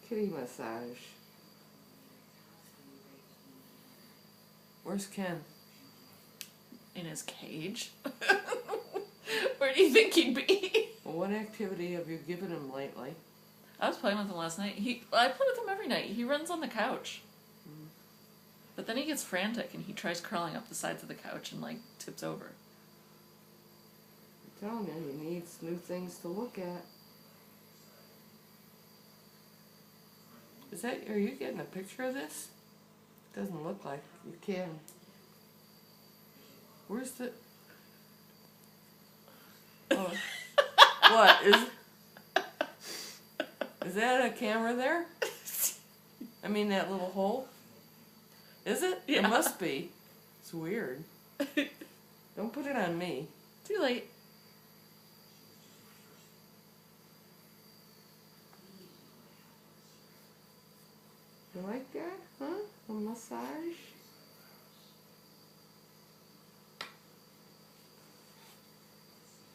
kitty massage. Where's Ken? In his cage. Where do you think he'd be? Well, what activity have you given him lately? I was playing with him last night. I play with him every night. He runs on the couch. But then he gets frantic and he tries crawling up the sides of the couch and like tips over. I'm telling you, he needs new things to look at. Are you getting a picture of this? Doesn't look like you can. Where's the... Oh. What? Is that a camera there? I mean, that little hole? Is it? Yeah. It must be. It's weird. Don't put it on me. Too late. You like that? Huh? A massage?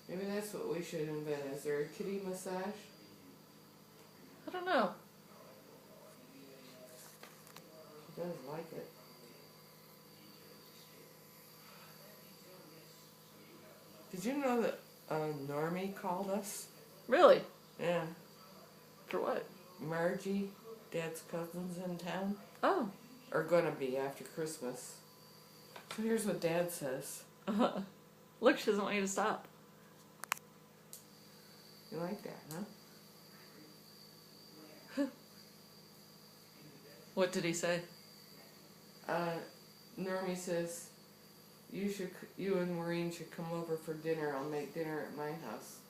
Maybe that's what we should invent. Is there a kitty massage? I don't know. She does like it. Did you know that Normie called us? Really? Yeah. For what? Margie, Dad's cousin's in town. Oh. Are gonna be after Christmas. So here's what Dad says. Look, she doesn't want you to stop. You like that, huh? What did he say? Normie says, you and Maureen should come over for dinner. I'll make dinner at my house.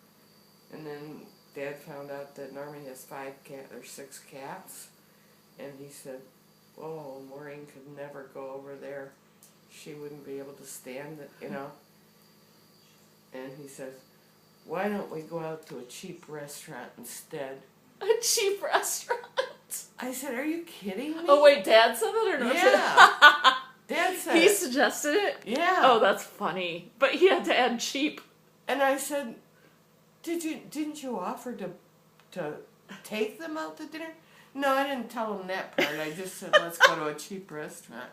And then Dad found out that Normie has 6 cats. And he said, oh, Maureen could never go over there. She wouldn't be able to stand it, you know. And he says, why don't we go out to a cheap restaurant instead? A cheap restaurant? I said, are you kidding me? Oh, wait, Dad said that or no? Yeah. Dad said He it. suggested it? Yeah. Oh, that's funny. But he had to add cheap. And I said, didn't you offer to take them out to dinner? No, I didn't tell him that part. I just said, let's go to a cheap restaurant.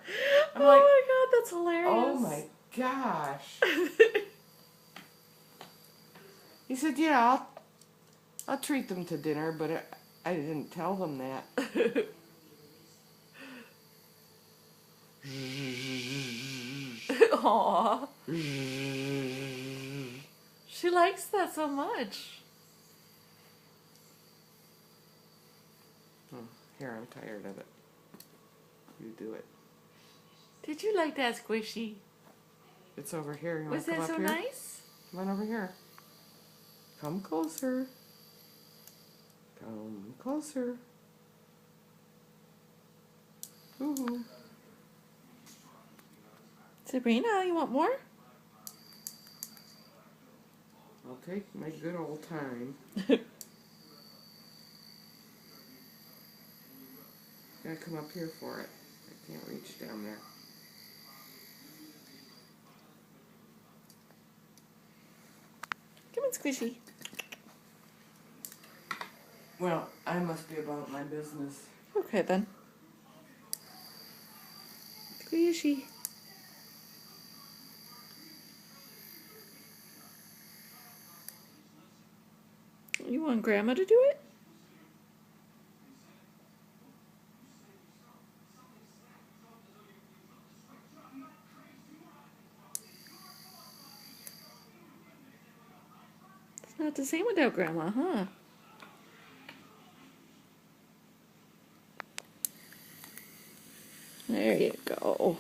I'm like, my God, that's hilarious. oh my gosh. He said, yeah, I'll treat them to dinner, but I didn't tell them that. Aww. She likes that so much. Oh, here, I'm tired of it. You do it. Did you like that squishy? It's over here. You want Was to come that up so here? nice? Come on over here. Come closer. Come closer. Ooh. Sabrina, you want more? I'll take my good old time. Gotta come up here for it. I can't reach down there. Come on, squishy. Well, I must be about my business. Okay, then. Squishy. You want Grandma to do it? It's not the same without Grandma, huh? There you go.